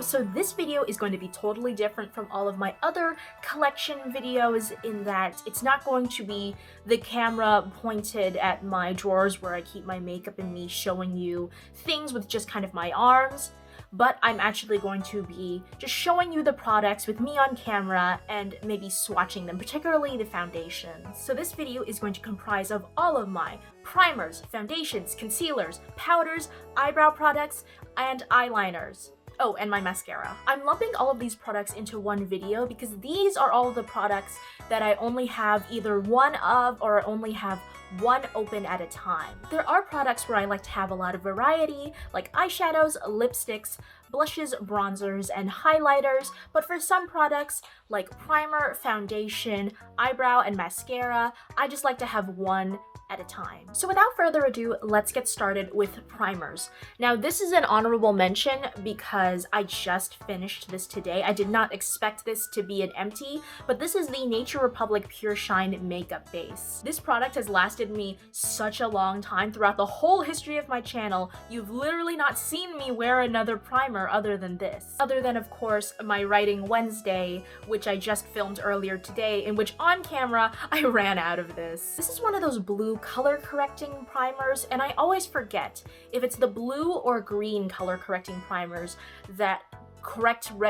So this video is going to be totally different from all of my other collection videos in that it's not going to be the camera pointed at my drawers where I keep my makeup and me showing you things with just kind of my arms, but I'm actually going to be just showing you the products with me on camera and maybe swatching them, particularly the foundations. So this video is going to comprise of all of my primers, foundations, concealers, powders, eyebrow products, and eyeliners. Oh, and my mascara. I'm lumping all of these products into one video because these are all the products that I only have either one of or only have one open at a time. There are products where I like to have a lot of variety, like eyeshadows, lipsticks, blushes, bronzers, and highlighters, but for some products, like primer, foundation, eyebrow, and mascara, I just like to have one at a time. So without further ado, let's get started with primers. Now this is an honorable mention because I just finished this today. I did not expect this to be an empty, but this is the Nature Republic Pure Shine Makeup Base. This product has lasted me such a long time. Throughout the whole history of my channel, you've literally not seen me wear another primer other than this. Other than, of course, my Writing Wednesday, which I just filmed earlier today, in which on camera, I ran out of this. This is one of those blue color correcting primers, and I always forget if it's the blue or green color correcting primers that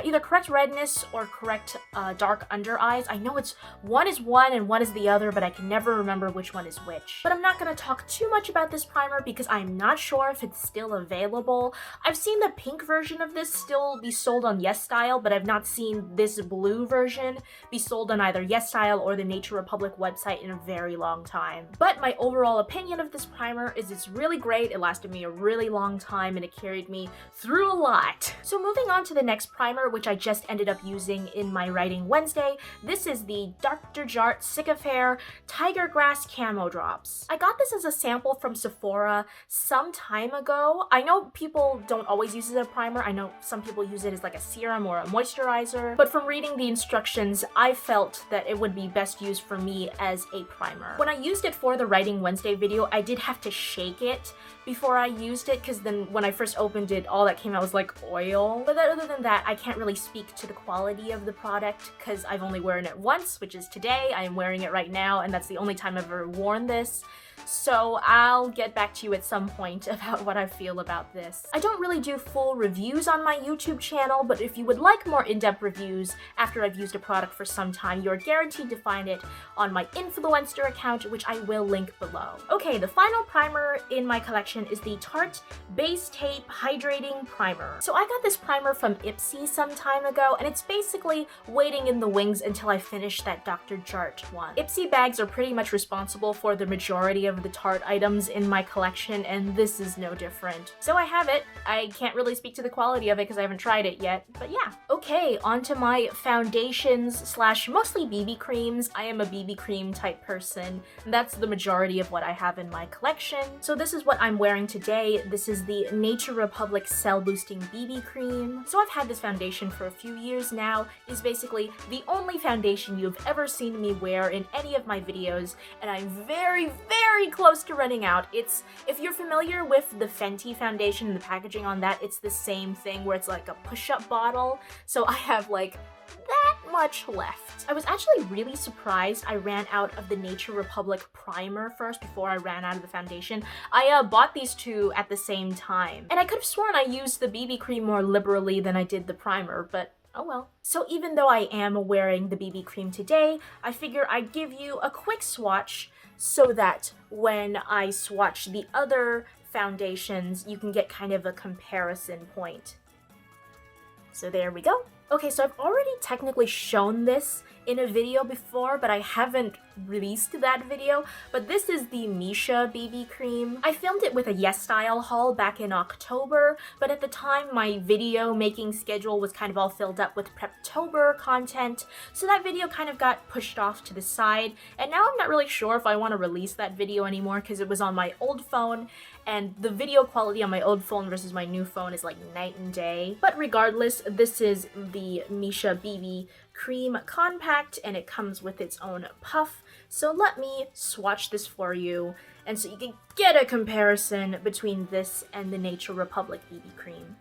either correct redness or correct dark under eyes. I know it's one is one and one is the other, but I can never remember which one is which. But I'm not going to talk too much about this primer because I'm not sure if it's still available. I've seen the pink version of this still be sold on YesStyle, but I've not seen this blue version be sold on either YesStyle or the Nature Republic website in a very long time. But my overall opinion of this primer is it's really great. It lasted me a really long time and it carried me through a lot. So moving on to the next primer, which I just ended up using in my Writing Wednesday. This is the Dr. Jart Cicapair Tiger Grass Camo Drops. I got this as a sample from Sephora some time ago. I know people don't always use it as a primer. I know some people use it as like a serum or a moisturizer, but from reading the instructions, I felt that it would be best used for me as a primer. When I used it for the Writing Wednesday video, I did have to shake it before I used it because then when I first opened it, all that came out was like oil. But other than that, I can't really speak to the quality of the product because I've only worn it once, which is today. I am wearing it right now, and that's the only time I've ever worn this. So I'll get back to you at some point about what I feel about this. I don't really do full reviews on my YouTube channel, but if you would like more in-depth reviews after I've used a product for some time, you're guaranteed to find it on my Influencer account, which I will link below. Okay, the final primer in my collection is the Tarte Base Tape Hydrating Primer. So I got this primer from Ipsy some time ago, and it's basically waiting in the wings until I finish that Dr. Jart one. Ipsy bags are pretty much responsible for the majority of the Tarte items in my collection, and this is no different. So I have it. I can't really speak to the quality of it because I haven't tried it yet, but yeah. Okay, onto my foundations slash mostly BB creams. I am a BB cream type person, and that's the majority of what I have in my collection. So this is what I'm wearing today. This is the Nature Republic Cell Boosting BB Cream. So I've had this foundation for a few years now. It's basically the only foundation you've ever seen me wear in any of my videos, and I'm very close to running out. If you're familiar with the Fenty foundation and the packaging on that, it's the same thing where it's like a push-up bottle. So I have like that much left. I was actually really surprised I ran out of the Nature Republic primer first before I ran out of the foundation. I bought these two at the same time, and I could have sworn I used the BB cream more liberally than I did the primer, but oh well. So even though I am wearing the BB cream today, I figure I'd give you a quick swatch so that when I swatch the other foundations, you can get kind of a comparison point. So there we go. Okay, so I've already technically shown this in a video before, but I haven't released that video, but this is the Misha BB Cream. I filmed it with a YesStyle haul back in October, but at the time my video making schedule was kind of all filled up with Preptober content, so that video kind of got pushed off to the side, and now I'm not really sure if I want to release that video anymore because it was on my old phone, and the video quality on my old phone versus my new phone is like night and day. But regardless, this is the Misha BB Cream Compact, and it comes with its own puff. So let me swatch this for you, and so you can get a comparison between this and the Nature Republic BB Cream.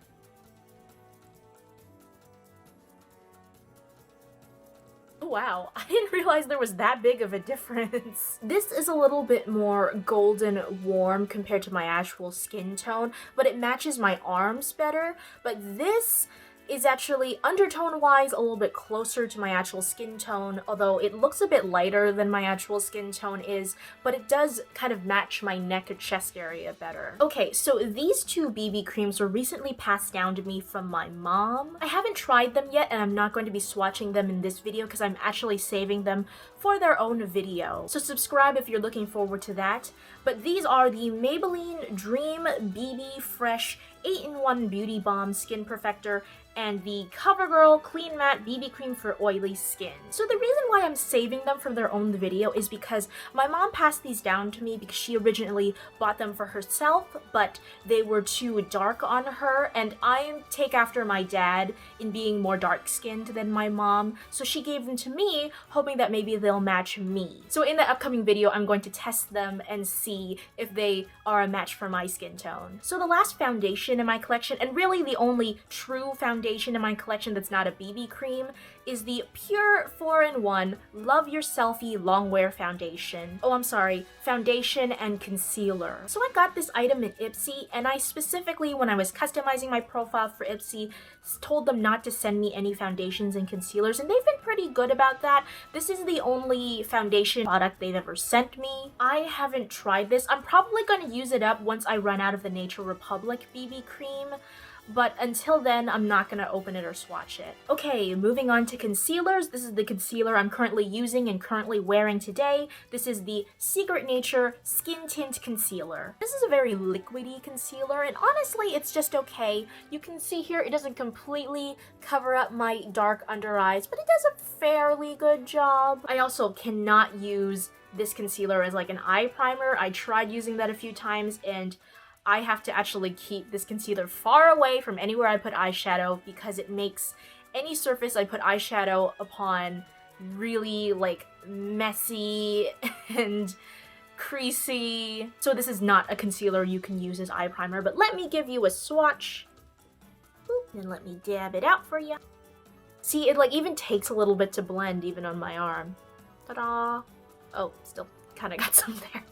wow, I didn't realize there was that big of a difference. This is a little bit more golden warm compared to my actual skin tone, but it matches my arms better. But this is actually undertone-wise a little bit closer to my actual skin tone, although it looks a bit lighter than my actual skin tone is, but it does kind of match my neck and chest area better. Okay, so these two BB creams were recently passed down to me from my mom. I haven't tried them yet, and I'm not going to be swatching them in this video because I'm actually saving them for their own video. So subscribe if you're looking forward to that. But these are the Maybelline Dream BB Fresh 8-in-1 Beauty Balm Skin Perfector and the Covergirl Clean Matte BB Cream for oily skin. So the reason why I'm saving them for their own video is because my mom passed these down to me because she originally bought them for herself, but they were too dark on her, and I take after my dad in being more dark-skinned than my mom, so she gave them to me, hoping that maybe they'll match me. So in the upcoming video, I'm going to test them and see if they are a match for my skin tone. So the last foundation in my collection, and really the only true foundation in my collection that's not a BB cream, is the Pure 4-in-1 Love Your Selfie Longwear Foundation. Oh, I'm sorry, foundation and concealer. So I got this item at Ipsy, and I specifically, when I was customizing my profile for Ipsy, told them not to send me any foundations and concealers, and they've been pretty good about that. This is the only foundation product they've ever sent me. I haven't tried this. I'm probably going to use it up once I run out of the Nature Republic BB cream, but until then, I'm not going to open it or swatch it. Okay, moving on to concealers. This is the concealer I'm currently using and currently wearing today. This is the Secret Nature Skin Tint Concealer. This is a very liquidy concealer, and honestly, it's just okay. You can see here, it doesn't completely cover up my dark under eyes, but it does a fairly good job. I also cannot use this concealer as like an eye primer. I tried using that a few times, and I have to actually keep this concealer far away from anywhere I put eyeshadow because it makes any surface I put eyeshadow upon really like messy and creasy. So this is not a concealer you can use as eye primer, but let me give you a swatch. And let me dab it out for you. See, it like even takes a little bit to blend even on my arm. Ta-da! Oh, still kind of got some there.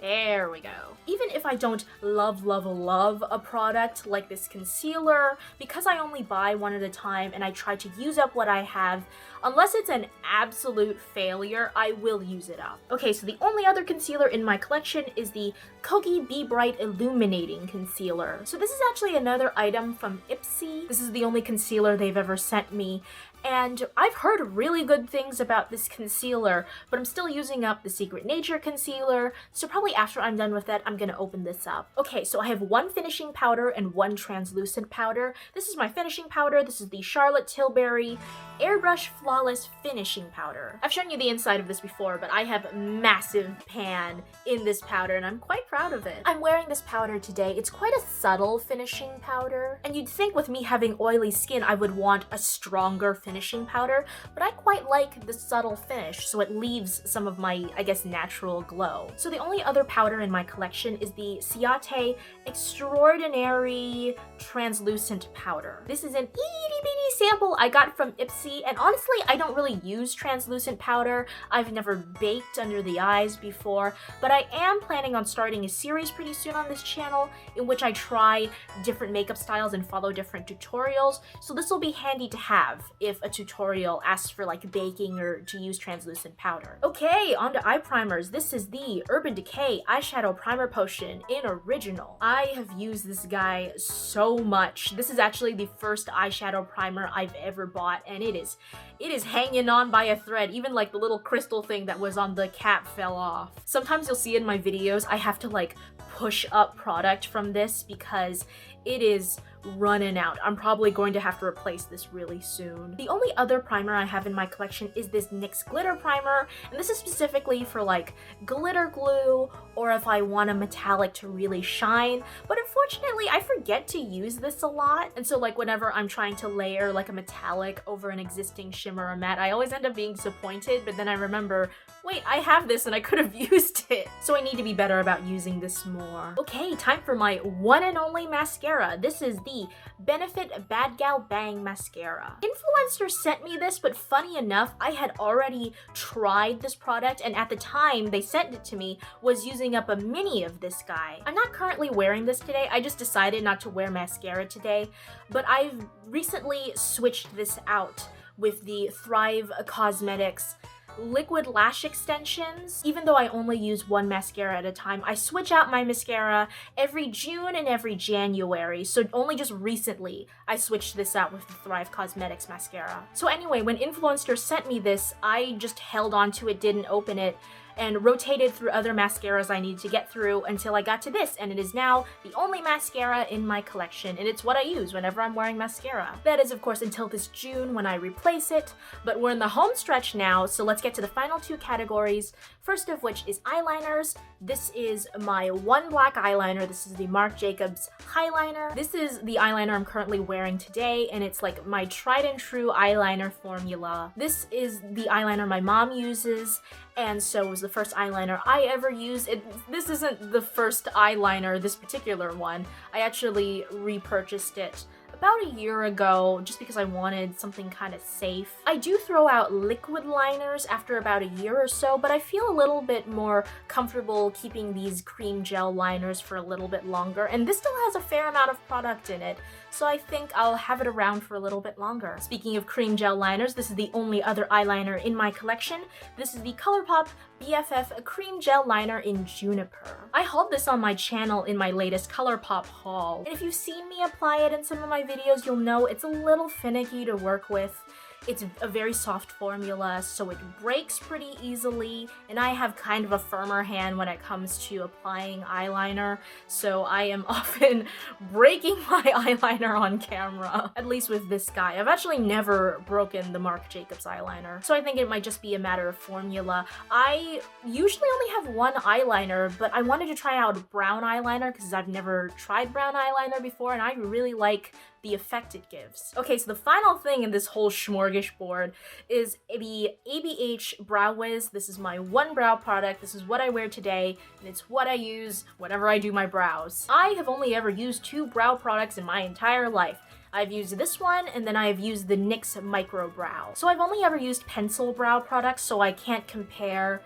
There we go. Even if I don't love a product like this concealer, because I only buy one at a time and I try to use up what I have, unless it's an absolute failure, I will use it up. Okay, so the only other concealer in my collection is the Kogi Be Bright Illuminating Concealer. So this is actually another item from Ipsy. This is the only concealer they've ever sent me, and I've heard really good things about this concealer, but I'm still using up the Secret Nature concealer, so probably after I'm done with that, I'm gonna open this up. Okay, so I have one finishing powder and one translucent powder. This is my finishing powder. This is the Charlotte Tilbury Airbrush Flawless Finishing Powder. I've shown you the inside of this before, but I have massive pan in this powder, and I'm quite proud of it. I'm wearing this powder today. It's quite a subtle finishing powder, and you'd think with me having oily skin, I would want a stronger finishing powder, but I quite like the subtle finish, so it leaves some of my, I guess, natural glow. So the only other powder in my collection is the Ciate Extraordinary Translucent Powder. This is an itty-bitty sample I got from Ipsy, and honestly, I don't really use translucent powder. I've never baked under the eyes before, but I am planning on starting a series pretty soon on this channel in which I try different makeup styles and follow different tutorials, so this will be handy to have if a tutorial asks for like baking or to use translucent powder. Okay, on to eye primers. This is the Urban Decay Eyeshadow Primer Potion in Original. I have used this guy so much. This is actually the first eyeshadow primer I've ever bought, and it is hanging on by a thread. Even like the little crystal thing that was on the cap fell off. Sometimes you'll see in my videos I have to like push up product from this because it is running out. I'm probably going to have to replace this really soon. The only other primer I have in my collection is this NYX Glitter Primer, and this is specifically for like glitter glue or if I want a metallic to really shine, but unfortunately I forget to use this a lot, and so like whenever I'm trying to layer like a metallic over an existing shimmer or matte, I always end up being disappointed, but then I remember, wait, I have this and I could have used it. So I need to be better about using this more. Okay, time for my one and only mascara. This is the the Benefit Bad Gal Bang Mascara. Influencers sent me this, but funny enough, I had already tried this product, and at the time they sent it to me, was using up a mini of this guy. I'm not currently wearing this today, I just decided not to wear mascara today, but I've recently switched this out with the Thrive Cosmetics liquid lash extensions. Even though I only use one mascara at a time, I switch out my mascara every June and every January, so only just recently I switched this out with the Thrive Cosmetics mascara. So anyway, when influencers sent me this, I just held on to it, didn't open it, and rotated through other mascaras I needed to get through until I got to this, and it is now the only mascara in my collection, and it's what I use whenever I'm wearing mascara. That is, of course, until this June when I replace it, but we're in the home stretch now, so let's get to the final two categories, first of which is eyeliners. This is my one black eyeliner. This is the Marc Jacobs Highliner. This is the eyeliner I'm currently wearing today, and it's like my tried and true eyeliner formula. This is the eyeliner my mom uses, and so it was the first eyeliner I ever used. This isn't the first eyeliner, this particular one. I actually repurchased it about a year ago just because I wanted something kind of safe. I do throw out liquid liners after about a year or so, but I feel a little bit more comfortable keeping these cream gel liners for a little bit longer, and this still has a fair amount of product in it, so I think I'll have it around for a little bit longer. Speaking of cream gel liners, this is the only other eyeliner in my collection. This is the Colourpop BFF Cream Gel Liner in Juniper. I hauled this on my channel in my latest Colourpop haul, and if you've seen me apply it in some of my videos, you'll know it's a little finicky to work with. It's a very soft formula, so it breaks pretty easily, and I have kind of a firmer hand when it comes to applying eyeliner, so I am often breaking my eyeliner on camera, at least with this guy. I've actually never broken the Marc Jacobs eyeliner, so I think it might just be a matter of formula. I usually only have one eyeliner, but I wanted to try out brown eyeliner because I've never tried brown eyeliner before, and I really like the effect it gives. Okay, so the final thing in this whole smorgasbord is the Abh Brow Whiz. This is my one brow product. This is what I wear today, and it's what I use whenever I do my brows. I have only ever used two brow products in my entire life. I've used this one, and then I've used the NYX Micro Brow. So I've only ever used pencil brow products, so I can't compare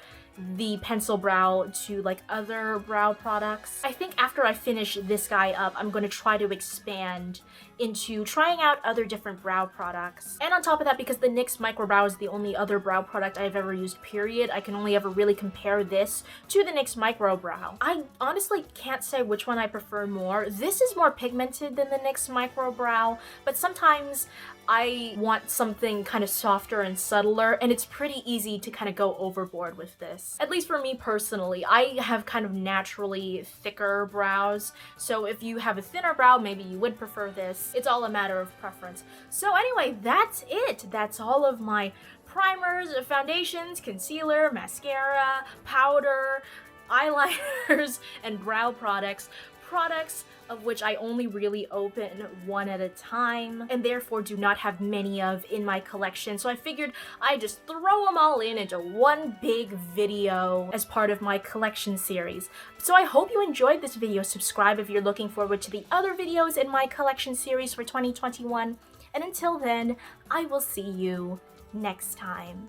the pencil brow to like other brow products. I think after I finish this guy up, I'm going to try to expand into trying out other different brow products. And on top of that, because the NYX Micro Brow is the only other brow product I've ever used, period, I can only ever really compare this to the NYX Micro Brow. I honestly can't say which one I prefer more. This is more pigmented than the NYX Micro Brow, but sometimes I want something kind of softer and subtler, and it's pretty easy to kind of go overboard with this. At least for me personally, I have kind of naturally thicker brows, so if you have a thinner brow, maybe you would prefer this. It's all a matter of preference. So anyway, that's it. That's all of my primers, foundations, concealer, mascara, powder, eyeliners, and brow products of which I only really open one at a time, and therefore do not have many of in my collection, so I figured I'd just throw them all into one big video as part of my collection series. So I hope you enjoyed this video. Subscribe if you're looking forward to the other videos in my collection series for 2021, and until then, I will see you next time.